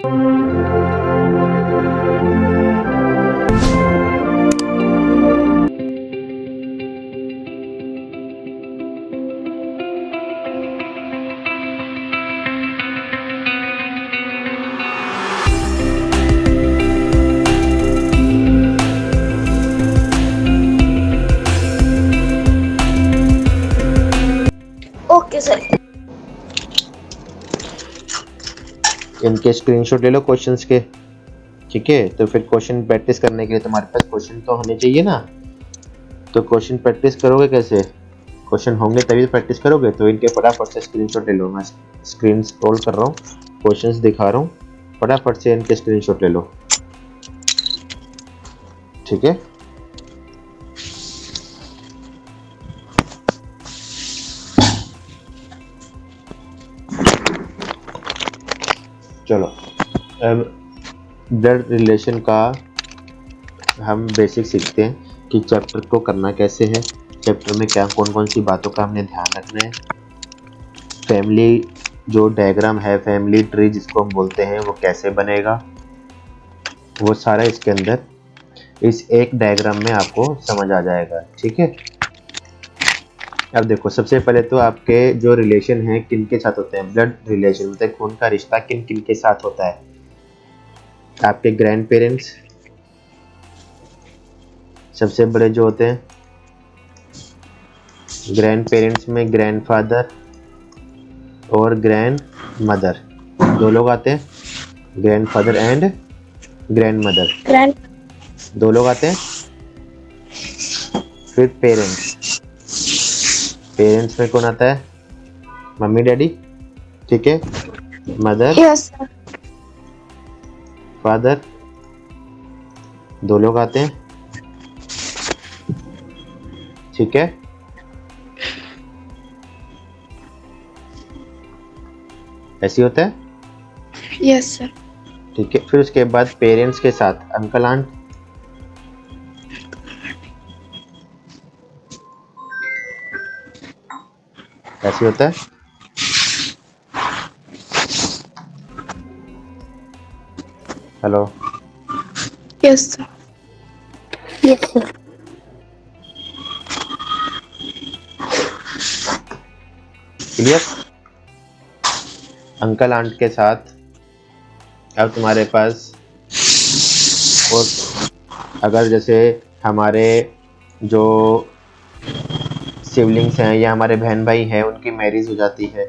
Okay sir. इनके screenshot ले लो questions के, ठीक है। तो फिर क्वेश्चन प्रैक्टिस करने के लिए तुम्हारे पास क्वेश्चन तो होने चाहिए ना। तो क्वेश्चन प्रैक्टिस करोगे कैसे? क्वेश्चन होंगे तभी प्रैक्टिस करोगे। तो इनके फटाफट से स्क्रीनशॉट ले लो। मैं स्क्रीन स्क्रॉल कर रहा हूँ, क्वेश्चंस दिखा रहा हूँ, फटाफट से इनके स्क्रीनशॉट ले लो, ठीक है। चलो अब ब्लड रिलेशन का हम बेसिक सीखते हैं कि चैप्टर को करना कैसे है, चैप्टर में क्या कौन कौन सी बातों का हमने ध्यान रखना है। फैमिली जो डायग्राम है, फैमिली ट्री जिसको हम बोलते हैं, वो कैसे बनेगा, वो सारा इसके अंदर इस एक डायग्राम में आपको समझ आ जाएगा, ठीक है। अब देखो, सबसे पहले तो आपके जो रिलेशन है किन के साथ होते हैं, ब्लड रिलेशन मतलब खून का रिश्ता किन किन के साथ होता है। आपके ग्रैंड पेरेंट्स सबसे बड़े जो होते हैं, ग्रैंड पेरेंट्स में ग्रैंडफादर और ग्रैंड मदर, दो लोग आते हैं, ग्रैंडफादर एंड ग्रैंड मदर, दो लोग आते हैं। फिर पेरेंट्स, पेरेंट्स में कौन आता है, मम्मी डैडी, ठीक है। Mother, yes sir. फादर, दो लोग आते हैं, ठीक है। ऐसे होता है, यस सर। ठीक है। फिर उसके बाद पेरेंट्स के साथ अंकल आंट, ऐसे होता है। Hello, yes sir. Yes sir. Clear. Uncle aunt के साथ अब तुम्हारे पास, और अगर जैसे हमारे जो सिबलिंग्स हैं या हमारे बहन भाई हैं, उनकी मैरिज हो जाती है,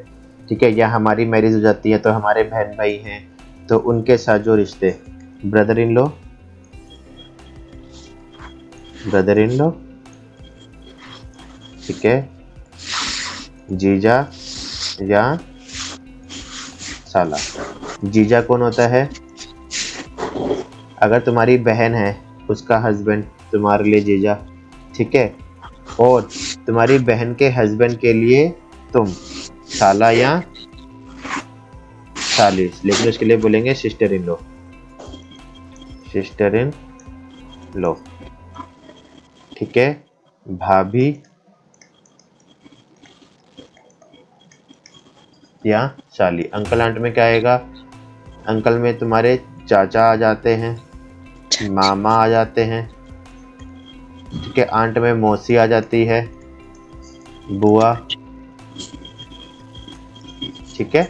ठीक है, या हमारी मैरिज हो जाती है, तो हमारे बहन भाई हैं, तो उनके साथ जो रिश्ते, brother in law, brother in law, ठीक है, जीजा या साला। जीजा कौन होता है, अगर तुम्हारी बहन है उसका हस्बैंड तुम्हारे लिए जीजा, ठीक है। और तुम्हारी बहन के हस्बैंड के लिए तुम साला या साली, लेकिन उसके लिए बोलेंगे sister in law, sister in law, ठीक है। भाभी या साली। अंकल आंट में क्या आएगा, अंकल में तुम्हारे चाचा आ जाते हैं, मामा आ जाते हैं, ठीक है। आंट में मौसी आ जाती है, बुआ, ठीक है,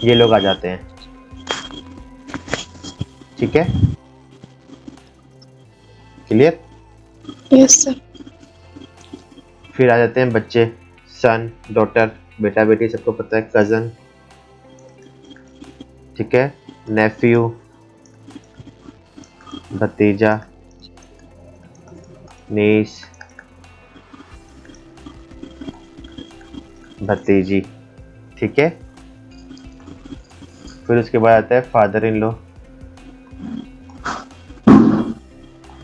ये लोग आ जाते हैं, ठीक है। क्लियर। Yes sir. फिर आ जाते हैं बच्चे, सन, डॉटर, बेटा बेटी सबको पता है, कजन, ठीक है, नेफ्यू, भतीजा, नीस, भतीजी, ठीक है। फिर उसके बाद आता है फादर इन लॉ,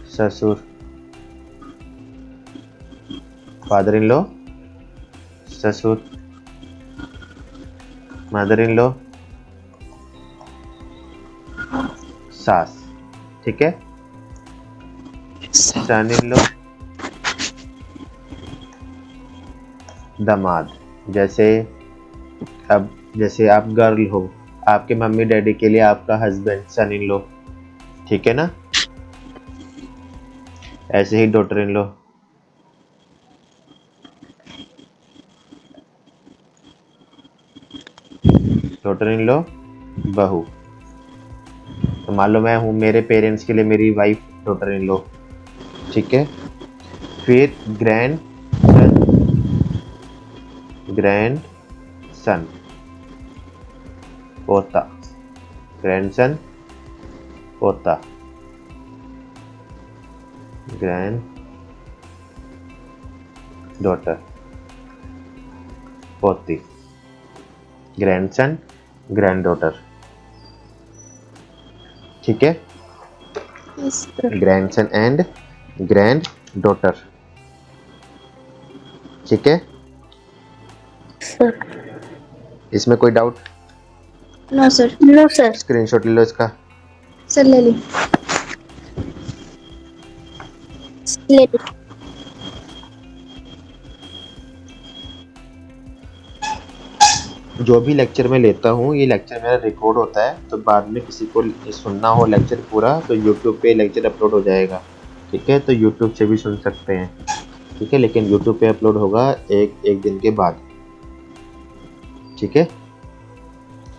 ससुर, फादर इन लॉ, ससुर, मदर इन लॉ, सास, ठीक है। सन इन लॉ, दामाद। जैसे अब जैसे आप गर्ल हो आपके मम्मी डैडी के लिए आपका हस्बैंड, सन इन लॉ, ठीक है ना। ऐसे ही daughter in law, daughter in law, बहू। तो मान लो मैं हूँ, मेरे पेरेंट्स के लिए मेरी वाइफ डॉटर इन लॉ, ठीक है। फिर ग्रैंड सन, ग्रैंड सन, पोता, ग्रैंडसन, पोता, ग्रैंड डॉटर, पोती, ग्रैंडसन, ग्रैंड डॉटर, ठीक है। Yes, sir. Grandson and grand daughter, ठीक है। Sir. इसमें कोई doubt? No, sir. No, sir. Screenshot ले लो इसका। Sir, ले ली। ले ली। जो भी लेक्चर मैं लेता हूँ, ये लेक्चर मेरा रिकॉर्ड होता है, तो बाद में किसी को सुनना हो लेक्चर पूरा, तो यूट्यूब पे लेक्चर अपलोड हो जाएगा, ठीक है। तो यूट्यूब से भी सुन सकते हैं, ठीक है, लेकिन यूट्यूब पे अपलोड होगा एक दिन के बाद, ठीक है।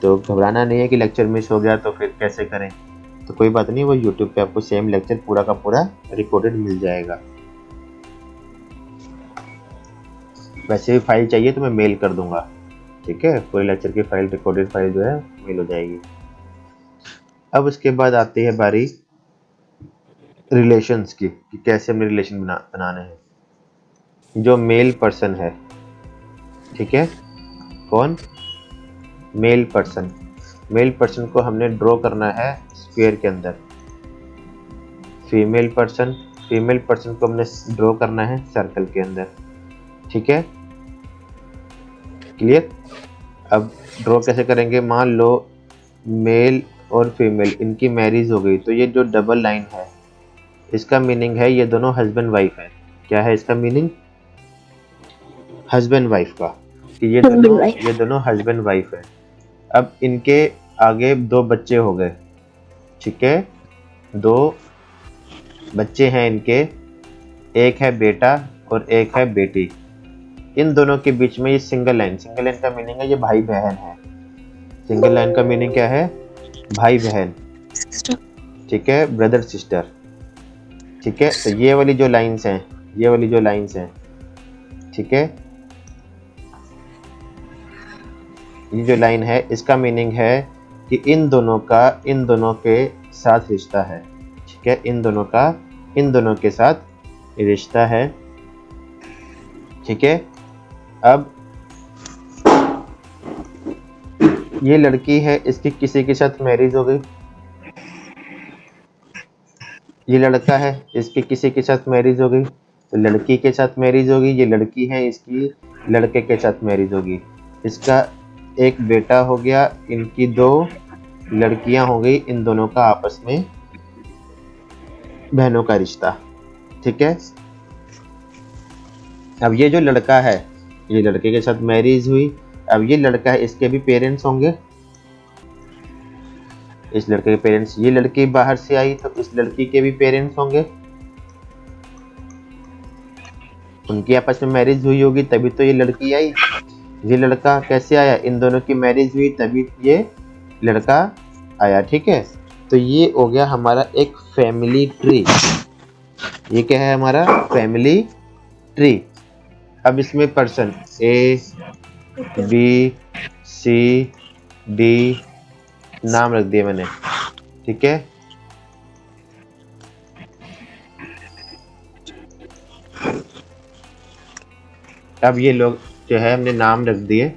तो घबराना नहीं है कि लेक्चर मिस हो गया तो फिर कैसे करें, तो कोई बात नहीं, वो यूट्यूब पे आपको सेम लेक्चर पूरा का पूरा रिकॉर्डेड मिल जाएगा। वैसे भी फाइल चाहिए तो मैं मेल कर दूंगा, ठीक है, पूरे लेक्चर की फाइल, रिकॉर्डेड फाइल जो है मेल हो जाएगी। अब उसके बाद आती है बारी रिलेशंस की, कि कैसे हमें रिलेशन बनाने हैं। जो मेल पर्सन है, ठीक है, कौन? Male person. मेल पर्सन को हमने ड्रॉ करना है स्क्वायर के अंदर। फीमेल पर्सन, फीमेल पर्सन को हमने ड्रॉ करना है सर्कल के अंदर, ठीक है, क्लियर। अब ड्रॉ कैसे करेंगे? मान लो मेल और फीमेल इनकी मैरिज हो गई, तो ये जो डबल लाइन है इसका मीनिंग है ये दोनों हस्बैंड वाइफ है। क्या है इसका मीनिंग? हस्बैंड वाइफ का, कि ये दोनों हस्बैंड वाइफ है। अब इनके आगे दो बच्चे हो गए, ठीक है, दो बच्चे हैं इनके, एक है बेटा और एक है बेटी। इन दोनों के बीच में ये सिंगल लाइन, सिंगल लाइन का मीनिंग है ये भाई बहन है। सिंगल लाइन का मीनिंग क्या है? भाई बहन, ठीक है, ब्रदर सिस्टर, ठीक है। तो ये वाली जो लाइंस हैं, ये वाली जो लाइंस हैं, ठीक है, ये जो लाइन है इसका मीनिंग है कि इन दोनों के साथ रिश्ता है, ठीक है, इन दोनों के साथ रिश्ता है, ठीक है। अब ये लड़की है, इसकी किसी के साथ मैरिज हो गई। ये लड़का है, इसकी किसी के साथ मैरिज हो गई, तो लड़की के साथ मैरिज होगी। ये लड़की है, इसकी लड़के के साथ मैरिज होगी। इसका एक बेटा हो गया, इनकी दो लड़कियां हो गई, इन दोनों का आपस में बहनों का रिश्ता, ठीक है। अब ये जो लड़का है, ये लड़के के साथ मैरिज हुई। अब ये लड़का है, इसके भी पेरेंट्स होंगे, इस लड़के के पेरेंट्स। ये लड़की बाहर से आई तो इस लड़की के भी पेरेंट्स होंगे, उनकी आपस में मैरिज हुई होगी तभी तो ये लड़की आई। ये लड़का कैसे आया? इन दोनों की मैरिज हुई तभी ये लड़का आया, ठीक है। तो ये हो गया हमारा एक फैमिली ट्री। ये क्या है? हमारा फैमिली ट्री। अब इसमें person A B C D नाम रख दिए मैंने, ठीक है। अब ये लोग जो है हमने नाम रख दिए,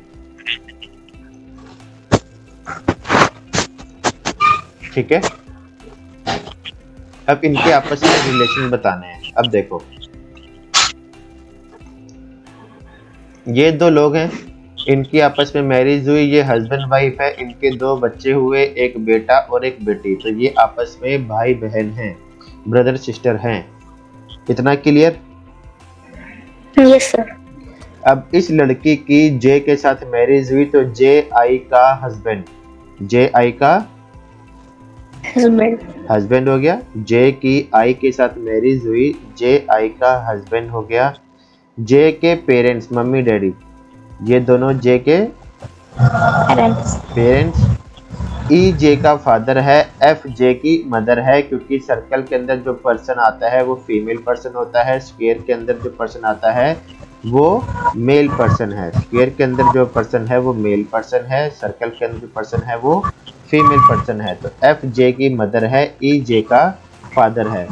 ठीक है। अब इनके आपस में रिलेशन बताने हैं। अब देखो, ये दो लोग हैं, इनकी आपस में मैरिज हुई, ये हस्बैंड वाइफ है, इनके दो बच्चे हुए, एक बेटा और एक बेटी। तो ये आपस में भाई बहन हैं, ब्रदर सिस्टर हैं। इतना क्लियर? Yes sir. अब इस लड़की की जे के साथ मैरिज हुई, तो जे आई का हस्बैंड, जे आई का हस्बैंड। हस्बैंड हो गया। जे की आई के साथ मैरिज हुई, जे आई का हस्बैंड हो गया। जे के पेरेंट्स मम्मी डैडी, ये दोनों जे के पेरेंट्स। पेरेंट्स। ई जे का फादर है, एफ जे की मदर है, क्योंकि सर्कल के अंदर जो पर्सन आता है वो फीमेल पर्सन होता है, स्क्वायर के अंदर जो पर्सन आता है वो मेल पर्सन है। स्क्वायर के अंदर जो पर्सन है वो मेल पर्सन है, सर्कल के अंदर जो पर्सन है वो फीमेल पर्सन है। तो एफ जे की मदर है, ई जे का फादर है,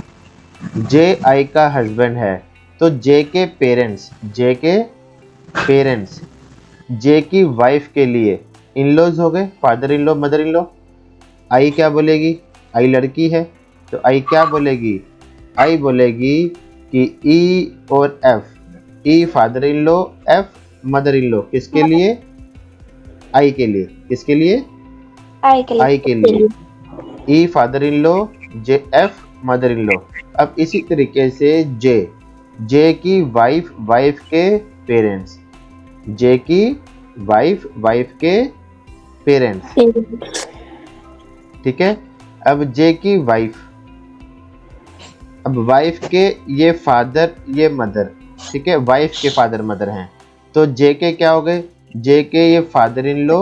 जे आई का हस्बैंड है। तो जे के पेरेंट्स, जे के पेरेंट्स जे की वाइफ के लिए इन लॉज हो गए, father in law mother in law. I क्या बोलेगी, आई लड़की है तो आई क्या बोलेगी, आई बोलेगी कि ई और F, E father in law, F mother in law, किसके लिए, आई के लिए, किसके लिए, आई के लिए। आई के लिए। E father in law, J F mother in law. अब इसी तरीके से जे की वाइफ, वाइफ के पेरेंट्स, जे की वाइफ, वाइफ के पेरेंट्स, पेरेंट्स। ठीक है। अब जे की वाइफ, अब वाइफ के ये फादर ये मदर, ठीक है, वाइफ के फादर मदर हैं, तो जे के क्या हो गए, जे के ये father in law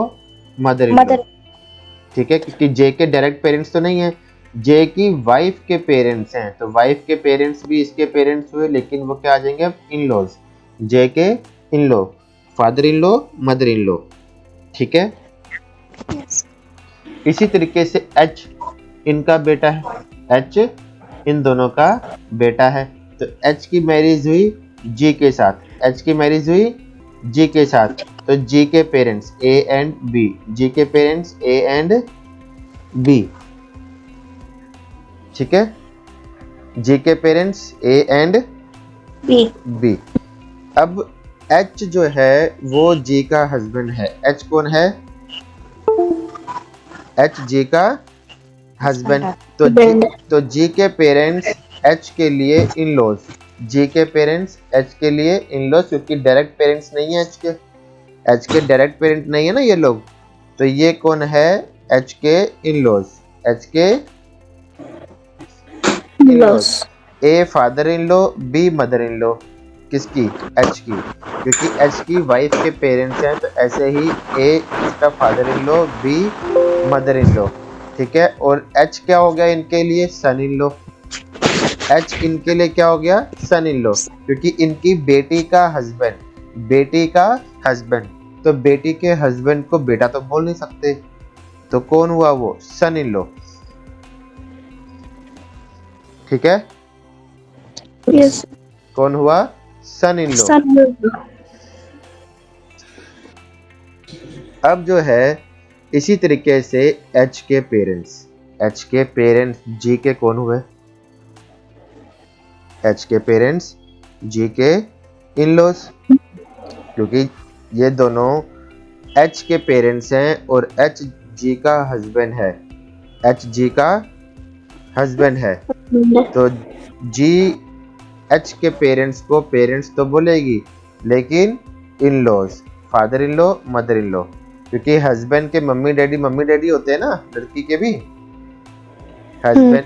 mother in law, mother. ठीक है, क्योंकि जे के डायरेक्ट पेरेंट्स तो नहीं है, जे की वाइफ के पेरेंट्स हैं, तो वाइफ के पेरेंट्स भी इसके पेरेंट्स हुए, लेकिन वो क्या आ जाएंगे अब, इन लॉज, जे के in law, father in law mother in law, ठीक है। यस। इसी तरीके से एच इनका बेटा है, एच इन दोनों का बेटा है, तो एच की मैरिज हुई जी के साथ, एच की मैरिज हुई जी के साथ, तो जी के parents A and B, G के पेरेंट्स ए एंड बी, ठीक है, जी के parents A and B. B. अब एच जो है वो जी का हस्बैंड है, एच कौन है, एच जी का हस्बैंड, तो जी के पेरेंट्स एच के लिए इन लॉज, जी के पेरेंट्स एच के लिए इन लॉज, क्योंकि डायरेक्ट पेरेंट्स नहीं है एच के डायरेक्ट पेरेंट नहीं है ना ये लोग, तो ये कौन है, एच के इन लॉज, एच के in laws. A father in law, B mother in law, किसकी, एच की, क्योंकि एच की वाइफ के पेरेंट्स हैं, तो ऐसे ही ए इसका father in law, B mother in law, ठीक है। और एच क्या हो गया इनके लिए, सन इन लॉ, एच इनके लिए क्या हो गया, सन इन लॉ, क्योंकि इनकी बेटी का हस्बैंड, बेटी का हस्बैंड, तो बेटी के हस्बैंड को बेटा तो बोल नहीं सकते, तो कौन हुआ वो, सन इन लॉ, ठीक है। यस। कौन हुआ, सन इन लॉ। अब जो है इसी तरीके से एच के पेरेंट्स, एच के पेरेंट्स जी के कौन हुए, एच के पेरेंट्स जी के इन लॉज, क्योंकि ये दोनों एच के पेरेंट्स हैं और एच जी का हस्बैंड है, एच जी का हस्बैंड है, तो जी एच के पेरेंट्स को पेरेंट्स तो बोलेगी, लेकिन in laws, father in law mother in law, क्योंकि हस्बैंड के मम्मी डैडी होते हैं ना, लड़की के भी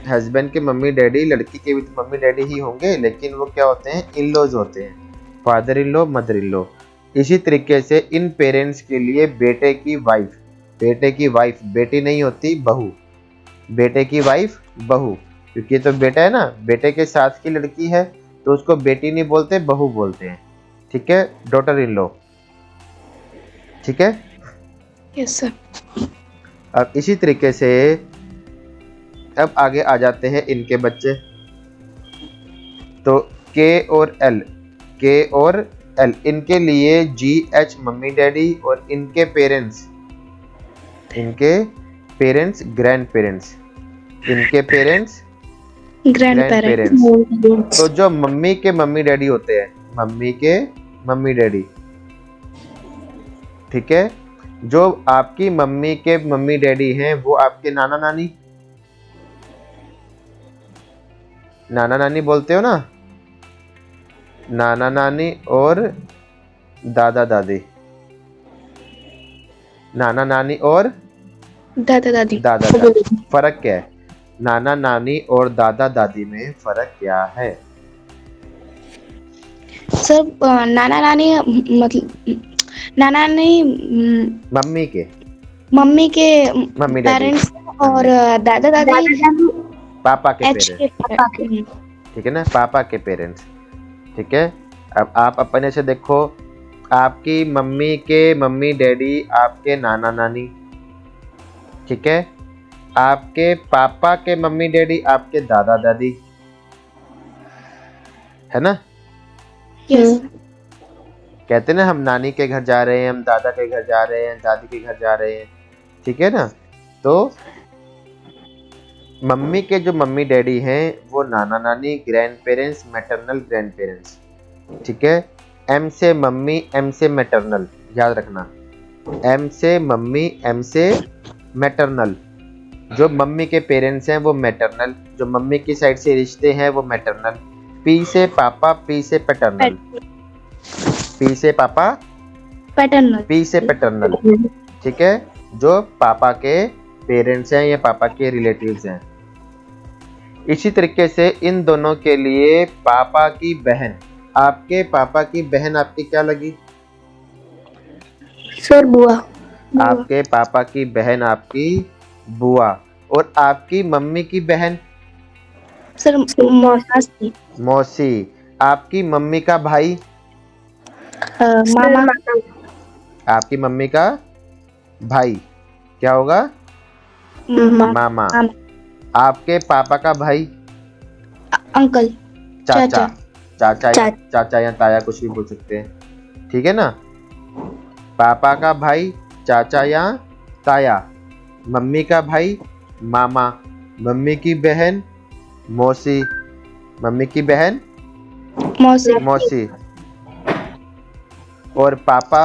हस्बैंड के मम्मी डैडी, लड़की के भी तो मम्मी डैडी ही होंगे, लेकिन वो क्या होते हैं, इन लॉज होते हैं, father in law mother in law. इसी तरीके से इन पेरेंट्स के लिए बेटे की वाइफ, बेटे की वाइफ बेटी नहीं होती, बहू, बेटे की वाइफ बहू, क्योंकि तो बेटा है ना, बेटे के साथ की लड़की है, तो उसको बेटी नहीं बोलते, बहू बोलते हैं, ठीक है, डॉटर इन लॉ, ठीक है। Yes sir. अब इसी तरीके से अब आगे आ जाते हैं इनके बच्चे, तो के और एल, के और एल, इनके लिए जी एच मम्मी डैडी, और इनके पेरेंट्स ग्रैंड पेरेंट्स, इनके पेरेंट्स ग्रैंड पेरेंट्स। तो जो मम्मी के मम्मी डैडी होते हैं, मम्मी के मम्मी डैडी, ठीक है, जो आपकी मम्मी के मम्मी डैडी हैं वो आपके नाना नानी, नाना नानी बोलते हो ना, नाना नानी और दादा दादी, नाना नानी और दादा दादी। दादा दादी। फर्क क्या है? नाना नानी और दादा दादी में फर्क क्या है? सर नाना नानी मतलब नाना नानी मम्मी के मम्मी के मम्मी डैडी पेरेंट्स और मम्मी दादा दादी पापा के एच के पेरेंट्स, ठीक है ना, पापा के पेरेंट्स। ठीक है, अब आप अपने से देखो, आपकी मम्मी के मम्मी डैडी आपके नाना नानी, ठीक है, आपके पापा के मम्मी डैडी आपके दादा दादी, है ना। यस कहते ना हम नानी के घर जा रहे हैं, हम दादा के घर जा रहे हैं, दादी के घर जा रहे हैं, ठीक है ना। तो मम्मी के जो मम्मी डैडी हैं वो नाना नानी, grand parents, maternal grand parents, ठीक है। एम से मम्मी, एम से मैटरनल, याद रखना, एम से मम्मी, एम से मैटरनल। जो मम्मी के पेरेंट्स हैं वो मैटरनल, जो मम्मी की साइड से रिश्ते हैं वो मैटरनल। पी से पापा, पी से पैटर्नल, पी से पापा, पैटर्नल, पी से पैटर्नल, ठीक है, जो पापा के पेरेंट्स हैं या पापा के रिलेटिव्स हैं। इसी तरीके से इन दोनों के लिए पापा की बहन, आपके पापा की बहन आपकी क्या लगी? सर बुआ। आपके पापा की बहन आपकी बुआ। और आपकी मम्मी की बहन? सर मौसी। मौसी। आपकी मम्मी का भाई? मामा। आपकी मम्मी का भाई क्या होगा? मामा। आपके पापा का भाई? अंकल, चाचा। चाचा चाचा। चाचा या ताया, कुछ भी बोल सकते हैं, ठीक है ना। पापा का भाई चाचा या ताया, मम्मी का भाई मामा, मम्मी की बहन मौसी, मम्मी की बहन मौसी। मौसी। और पापा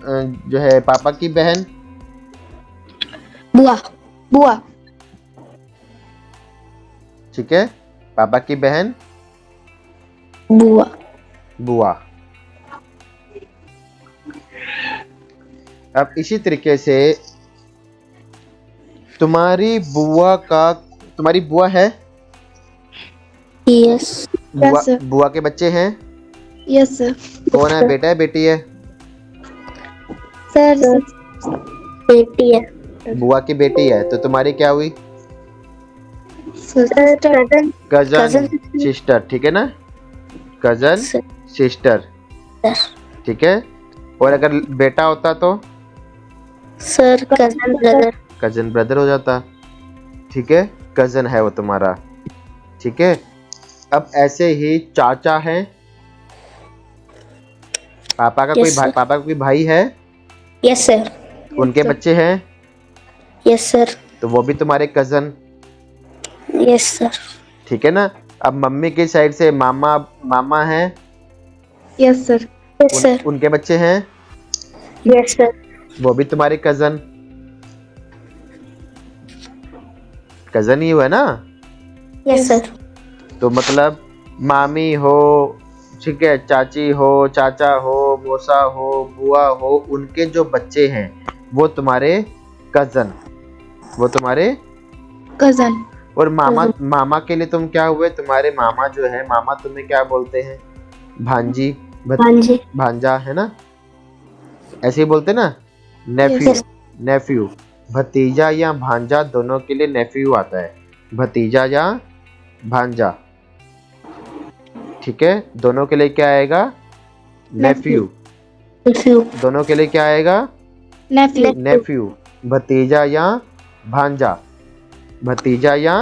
जो है पापा की बहन? बुआ। बुआ। ठीक है, पापा की बहन बुआ। बुआ। अब इसी तरीके से तुम्हारी बुआ है? यस। बुआ के बच्चे हैं? Yes sir. कौन है, बेटा है बेटी है? सर बेटी है। बुआ की बेटी है, तो तुम्हारी क्या हुई? कजन सिस्टर, ठीक है ना, कजन सिस्टर, ठीक है। और अगर बेटा होता तो sir cousin brother. Cousin brother हो जाता, ठीक है, कजन है वो तुम्हारा, ठीक है। अब ऐसे ही चाचा है, पापा का कोई भाई है? Yes sir. उनके बच्चे हैं? Yes sir. तो वो भी तुम्हारे कजन, यस सर। ठीक है ना। अब मम्मी की साइड से मामा है? Yes sir. Yes sir. उनके बच्चे हैं? Yes sir. वो भी तुम्हारे कजन ही हुआ ना। Yes sir. तो मतलब मामी हो, ठीक है, चाची हो, चाचा हो, मौसा हो, बुआ हो, उनके जो बच्चे हैं वो तुम्हारे कजन, और मामा के लिए तुम क्या हुए? तुम्हारे मामा जो है, मामा तुम्हें क्या बोलते हैं? भांजी, भांजा, है ना, ऐसे ही बोलते ना। नेफ्यू, भतीजा या भांजा दोनों के लिए नेफ्यू आता है, भतीजा या भांजा, ठीक है। दोनों के लिए क्या आएगा? नेफ्यू। दोनों के लिए क्या आएगा? नेफ्यू। भतीजा या भांजा, भतीजा या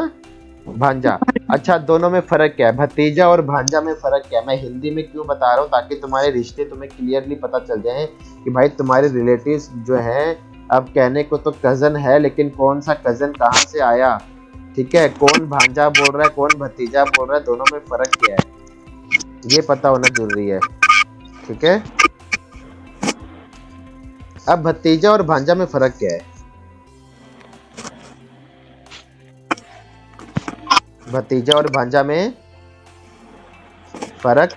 भांजा। अच्छा, दोनों में फर्क क्या है? भतीजा और भांजा में फर्क क्या है? मैं हिंदी में क्यों बता रहा हूँ, ताकि तुम्हारे रिश्ते तुम्हें क्लियरली पता चल जाए कि भाई तुम्हारे रिलेटिव्स जो हैं, अब कहने को तो कजन है, लेकिन कौन सा कजन कहाँ से आया, ठीक है, कौन भांजा बोल रहा है, कौन भतीजा बोल रहा है, दोनों में फर्क क्या है, ये पता होना जरूरी है, ठीक है। अब भतीजा और भांजा में फर्क क्या है? भतीजा और भांजा में फर्क,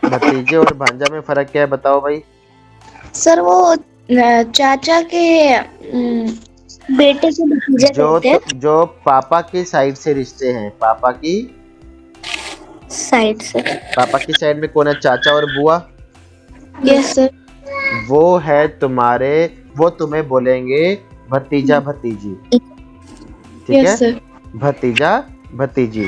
भतीजे और भांजा में फर्क क्या है, बताओ भाई। सर वो चाचा के बेटे के भतीजा कहते हैं। जो पापा की साइड से रिश्ते हैं, पापा की साइड से। साइड में कौन है? चाचा और बुआ। Yes sir. वो है तुम्हारे, वो तुम्हें बोलेंगे भतीजा भतीजी, ठीक है? Yes sir. भतीजा भतीजी,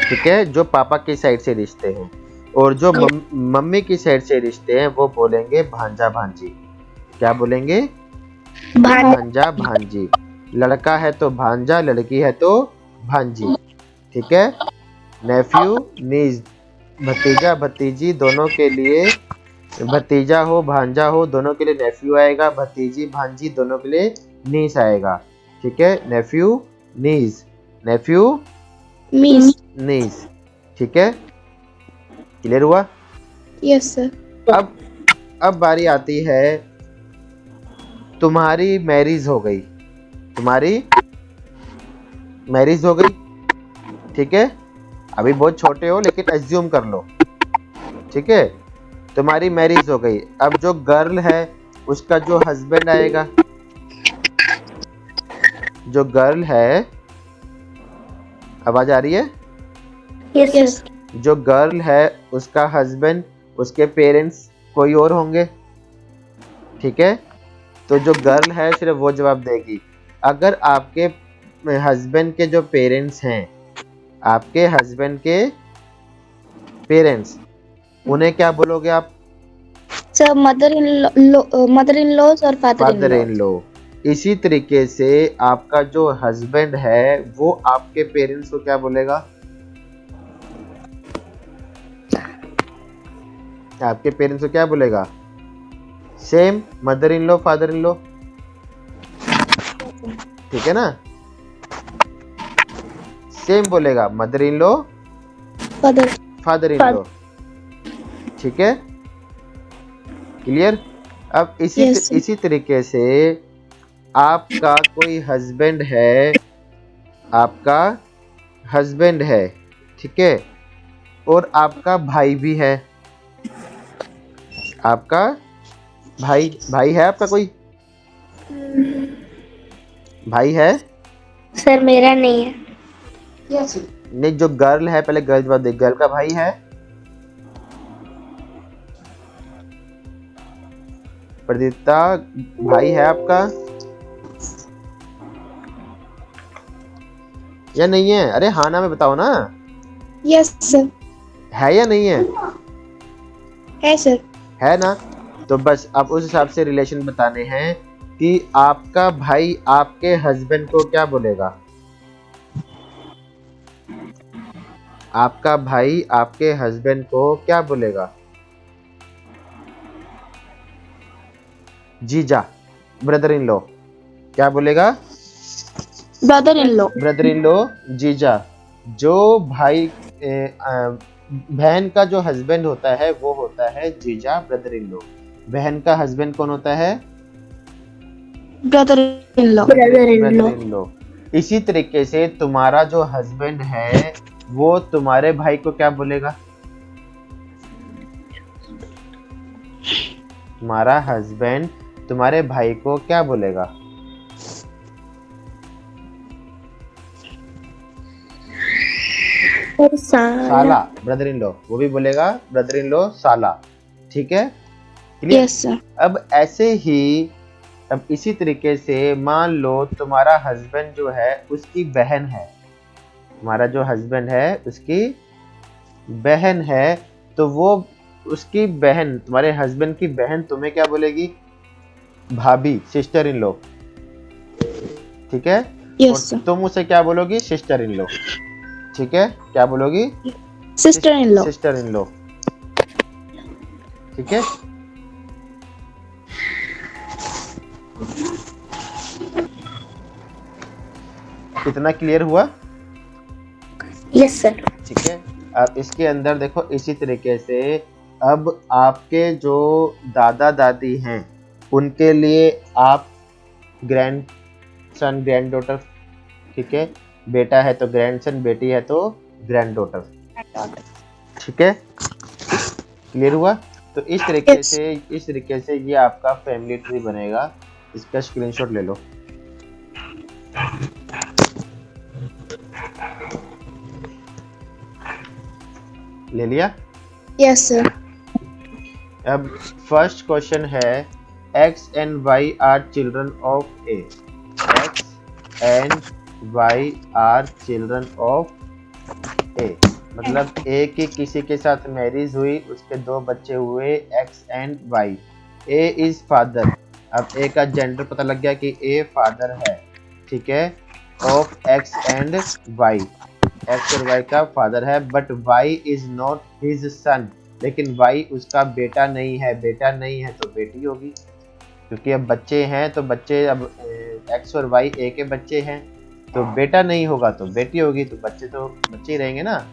ठीक है, जो पापा की साइड से रिश्ते हैं। और जो मम्मी की साइड से रिश्ते हैं वो बोलेंगे भांजा भांजी। क्या बोलेंगे? भांजा भांजी। लड़का है तो भांजा, लड़की है तो भांजी, ठीक है? नेफ्यू नीज, भतीजा भतीजी दोनों के लिए, भतीजा हो भांजा हो दोनों के लिए नेफ्यू आएगा, भतीजी भांजी दोनों के लिए नीस आएगा, ठीक है? नेफ्यू नीज, नेफ्यू मीस। नीस, ठीक है? क्लियर हुआ? Yes sir. अब बारी आती है, तुम्हारी मैरिज हो गई, तुम्हारी मैरिज हो गई, ठीक है? अभी बहुत छोटे हो लेकिन एज्यूम कर लो, ठीक है? तुम्हारी मैरिज हो गई। अब जो गर्ल है उसका जो हस्बैंड आएगा, जो गर्ल है, आवाज आ रही है? यस। जो गर्ल है उसका हस्बैंड, उसके पेरेंट्स कोई और होंगे, ठीक है? तो जो गर्ल है सिर्फ वो जवाब देगी। अगर आपके हस्बैंड के जो पेरेंट्स हैं, आपके हस्बैंड के पेरेंट्स, उन्हें क्या बोलोगे आप? सर मदर इन लॉज और फादर इन लॉ। इसी तरीके से आपका जो हस्बैंड है वो आपके पेरेंट्स को क्या बोलेगा? आपके पेरेंट्स को क्या बोलेगा? Same, mother in law father in law, ठीक है ना? सेम बोलेगा, mother in law father in law, ठीक है? क्लियर? अब इसी तरीके से आपका कोई हस्बैंड है, आपका हस्बैंड है, ठीक है? और आपका भाई भी है, आपका भाई है, आपका कोई भाई है? सर मेरा नहीं है। नहीं, जो गर्ल है, पहले गर्ल जवाब दे, गर्ल का भाई है? प्रदीप्ता, भाई है आपका या नहीं है? अरे हाँ ना में बताओ ना। Yes sir. है या नहीं है? है सर। है ना? तो बस अब उस हिसाब से रिलेशन बताने हैं कि आपका भाई आपके हस्बैंड को क्या बोलेगा? आपका भाई आपके हस्बैंड को क्या बोलेगा? जीजा, ब्रदर इन लॉ, क्या बोलेगा? Brother in law. Brother in law, जीजा। जो भाई बहन का जो हस्बैंड होता है वो होता है जीजा, ब्रदर इन लॉ। बहन का हस्बैंड कौन होता है? Brother in law. Brother in law. इसी तरीके से तुम्हारा जो हस्बैंड है वो तुम्हारे भाई को क्या बोलेगा? तुम्हारा हस्बैंड तुम्हारे भाई को क्या बोलेगा? साला, ब्रदर इन लॉ। वो भी बोलेगा ब्रदर इन लॉ साला, ठीक है? Yes sir. अब ऐसे ही, अब इसी तरीके से मान लो तुम्हारा हस्बैंड जो है उसकी बहन है, तुम्हारा जो हस्बैंड है उसकी बहन है, तो वो उसकी बहन, तुम्हारे हस्बैंड की बहन तुम्हें क्या बोलेगी? भाभी, सिस्टर इन लॉ, ठीक है? Yes sir. तुम उसे क्या बोलोगी? सिस्टर इन लॉ, ठीक है? क्या बोलोगी? Sister in law. Sister in law, ठीक है? कितना क्लियर हुआ? Yes sir. ठीक है। अब इसके अंदर देखो, इसी तरीके से अब आपके जो दादा दादी हैं उनके लिए आप ग्रैंड सन, ग्रैंड डॉटर, ठीक है? बेटा है तो ग्रैंड सन, बेटी है तो ग्रैंड डॉटर, ठीक है? क्लियर हुआ? तो Yes. इस तरीके से ये आपका फैमिली ट्री बनेगा। इसका स्क्रीनशॉट ले लो। ले लिया? Yes, sir. अब फर्स्ट क्वेश्चन है x and y are children of a। x and y are children of a मतलब a की किसी के साथ मैरिज हुई, उसके दो बच्चे हुए x and y। a is father. अब a का जेंडर पता लग गया कि a फादर है, ठीक है, of x and y। x और y का फादर है, but y is not his son. लेकिन y उसका बेटा नहीं है। बेटा नहीं है तो बेटी होगी, क्योंकि अब बच्चे हैं तो बच्चे, अब x और y a के बच्चे हैं, तो बेटा नहीं होगा तो बेटी होगी, तो बच्चे ही रहेंगे ना।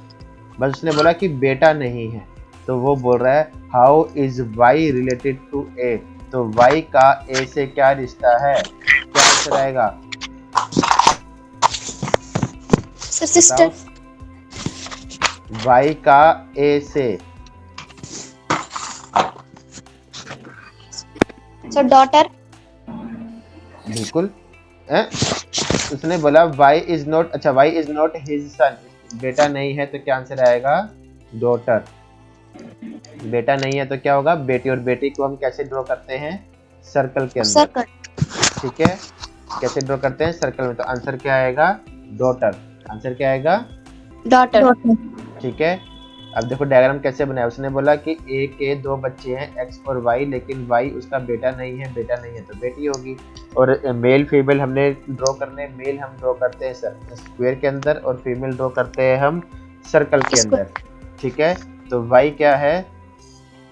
बस उसने बोला कि बेटा नहीं है, तो वो बोल रहा है how is y related to a। तो y का a से क्या रिश्ता है? क्या आंसर आएगा? So sister. y का a से So daughter. बिल्कुल। उसने बोला y इज नॉट, अच्छा y is not his son, बेटा नहीं है तो क्या आंसर आएगा? डॉटर। बेटा नहीं है तो क्या होगा? बेटी। और बेटी को हम कैसे ड्रॉ करते हैं? सर्कल के अंदर, Circle. ठीक है। कैसे ड्रॉ करते हैं? सर्कल में। तो आंसर क्या आएगा? डॉटर। आंसर क्या आएगा? Daughter. ठीक है। अब देखो डायग्राम कैसे बनाया। उसने बोला कि ए के दो बच्चे हैं x और y, लेकिन y उसका बेटा नहीं है। बेटा नहीं है तो बेटी होगी। और मेल फीमेल हमने ड्रॉ करने, मेल हम ड्रॉ करते हैं स्क्वायर के अंदर और फीमेल ड्रॉ करते हैं हम सर्कल के अंदर, ठीक है। तो y क्या है?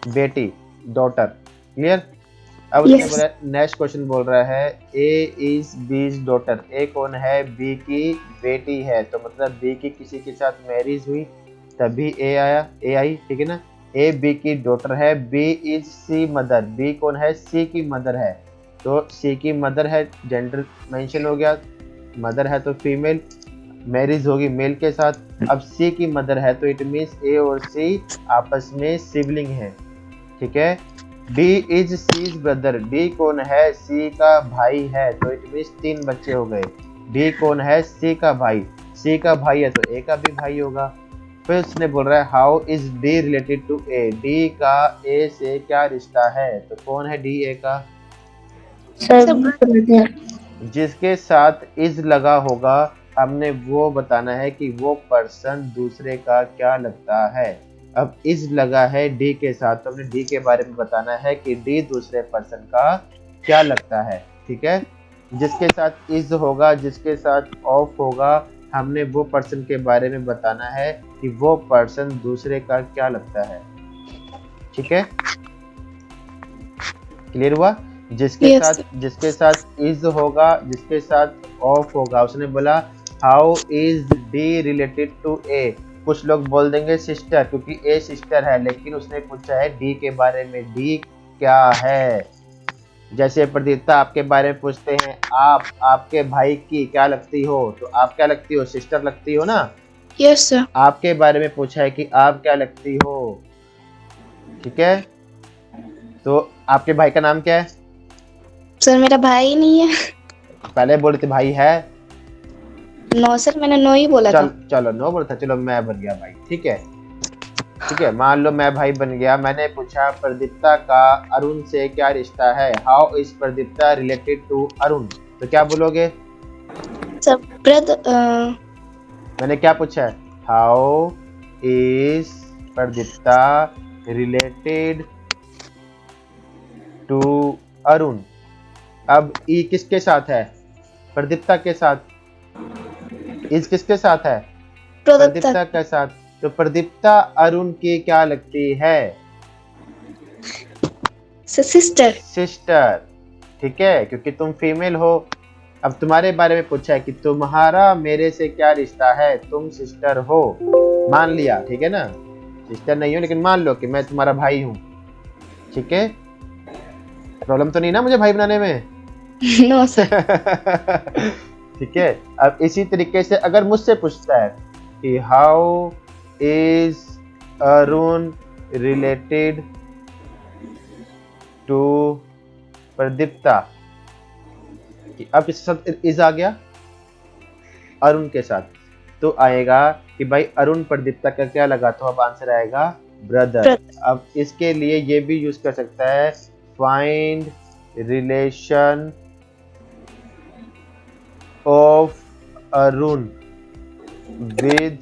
बेटी, डॉटर। क्लियर? अब उसने Yes. बोला, नेक्स्ट क्वेश्चन बोल रहा है a इज बीज डॉटर। a कौन है? b की बेटी है, तो मतलब b की किसी के साथ मैरिज हुई तभी a आया, a आई, ठीक है ना। a b की डॉटर है। b is c mother. b कौन है? c की मदर है, तो c की मदर है, जेंडर मेंशन हो गया, मदर है तो फीमेल, मैरिज होगी मेल के साथ। अब c की मदर है तो इट मीन्स a और c आपस में सिबलिंग है, ठीक है। D is C's brother. D कौन है? C का भाई है, तो इट मीन्स 3 बच्चे हो गए। D कौन है? C का भाई। C का भाई है तो A का भी भाई होगा। फिर उसने बोल रहा है how is D related to A। D का A से क्या रिश्ता है? तो कौन है D A का? Brother. जिसके साथ इज लगा होगा, हमने वो बताना है कि वो पर्सन दूसरे का क्या लगता है। अब इज लगा है डी के साथ, तो हमने डी के बारे में बताना है कि डी दूसरे पर्सन का क्या लगता है, ठीक है। जिसके साथ इज होगा, जिसके साथ ऑफ होगा, हमने वो पर्सन के बारे में बताना है कि वो पर्सन दूसरे का क्या लगता है, ठीक है। क्लियर हुआ? Yes. जिसके साथ इज होगा, जिसके साथ ऑफ होगा। उसने बोला how is D related to A. कुछ लोग बोल देंगे सिस्टर, क्योंकि ए सिस्टर है, लेकिन उसने पूछा है डी के बारे में, डी क्या है। जैसे प्रदीप्ता आपके बारे में पूछते हैं, आप आपके भाई की क्या लगती हो, तो आप क्या लगती हो? सिस्टर लगती हो ना। Yes, sir. आपके बारे में पूछा है कि आप क्या लगती हो, ठीक है। तो आपके भाई का नाम क्या है? सर मेरा भाई नहीं है। पहले बोले थे भाई है। नो सर, मैंने नो ही बोला था। चलो नो बोला था, चलो मैं बन गया भाई, ठीक है। ठीक है, मान लो मैं भाई बन गया। मैंने पूछा प्रदीप्ता का अरुण से क्या रिश्ता है, how is Pradipta related to Arun, तो क्या बोलोगे? Sir brother. मैंने क्या पूछा है? How is Pradipta related to Arun. अब ई किसके साथ है? प्रदीप्ता के साथ। इज किसके साथ है? प्रदीप्ता के साथ। तो प्रदीप्ता अरुण की क्या लगती है? सिस्टर। सिस्टर, ठीक है, क्योंकि तुम फीमेल हो। अब तुम्हारे बारे में पूछा है कि तुम्हारा मेरे से क्या रिश्ता है, तुम सिस्टर हो, मान लिया, ठीक है ना। सिस्टर नहीं हो लेकिन मान लो कि मैं तुम्हारा भाई हूँ, ठीक है। प्रॉब्लम तो नहीं ना मुझे भाई बनाने में? No sir. ठीक है। अब इसी तरीके से अगर मुझसे पूछता है कि how is Arun related to Pradipta. अब इसके साथ इज आ गया अरुण के साथ, तो आएगा कि भाई अरुण प्रदीप्ता का क्या लगा, तो अब आंसर आएगा ब्रदर। अब इसके लिए ये भी यूज कर सकता है, find relation of Arun with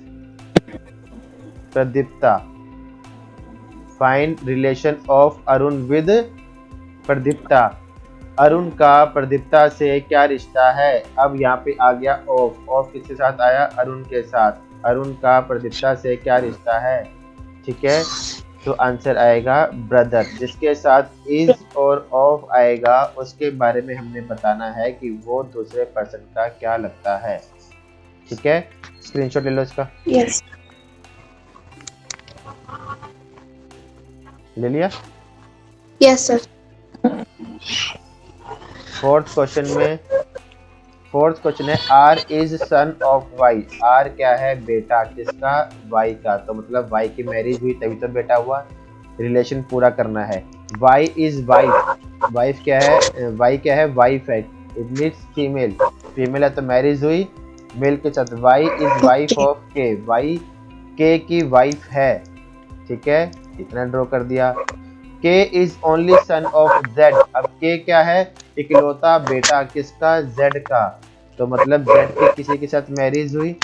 Pradipta. Find relation of Arun with Pradipta. Arun का प्रदीप्ता से क्या रिश्ता है। अब यहाँ पे आ गया ऑफ किसके साथ आया, अरुण के साथ। अरुण का प्रदीप्ता से क्या रिश्ता है, ठीक है, तो आंसर आएगा ब्रदर। जिसके साथ इज और ऑफ आएगा उसके बारे में हमने बताना है कि वो दूसरे पर्सन का क्या लगता है, ठीक है। स्क्रीनशॉट ले लो इसका। यस ले लिया। Yes sir. फोर्थ क्वेश्चन है R is son of Y. R क्या है, बेटा किसका, वाई का, तो मतलब वाई की मैरिज हुई तभी तो बेटा हुआ। रिलेशन पूरा करना है। Y is wife. वाइफ क्या है, वाई क्या है, वाइफ है। इट मीन्स फीमेल, फीमेल है तो मैरिज हुई मेल के साथ। वाई इज वाइफ ऑफ के। वाई के की वाइफ है, ठीक है, इतना ड्रॉ कर दिया। K is only son of Z। अब K क्या है, इकलौता बेटा किसका, Z का, तो मतलब Z की किसी के साथ मैरिज हुई।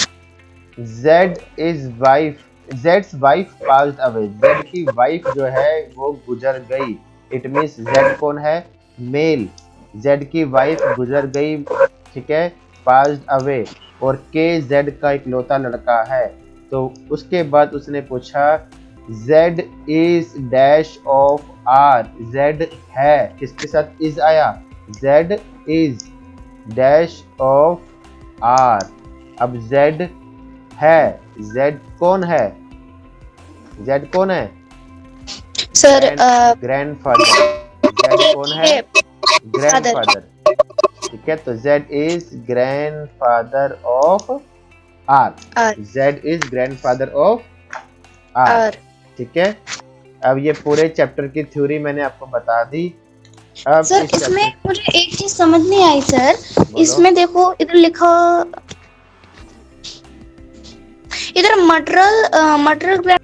Z is wife, Z's wife passed away. Z की वाइफ जो है वो गुजर गई। इट मीन्स Z कौन है, मेल। Z की वाइफ गुजर गई, ठीक है, पास्ड अवे। और K Z का इकलौता लड़का है। तो उसके बाद उसने पूछा Z is dash of R। Z है किसके साथ इज आया, Z is dash of R। अब Z है, Z कौन है, Z कौन है सर ग्रैंडफादर। Z कौन है, ग्रैंडफादर, ठीक है, तो Z is grandfather of R। Z is grandfather of R, ठीक है। अब ये पूरे चैप्टर की थ्योरी मैंने आपको बता दी। अब सर इसमें मुझे एक चीज समझ नहीं आई सर। इसमें देखो इधर लिखा, इधर मटेरियल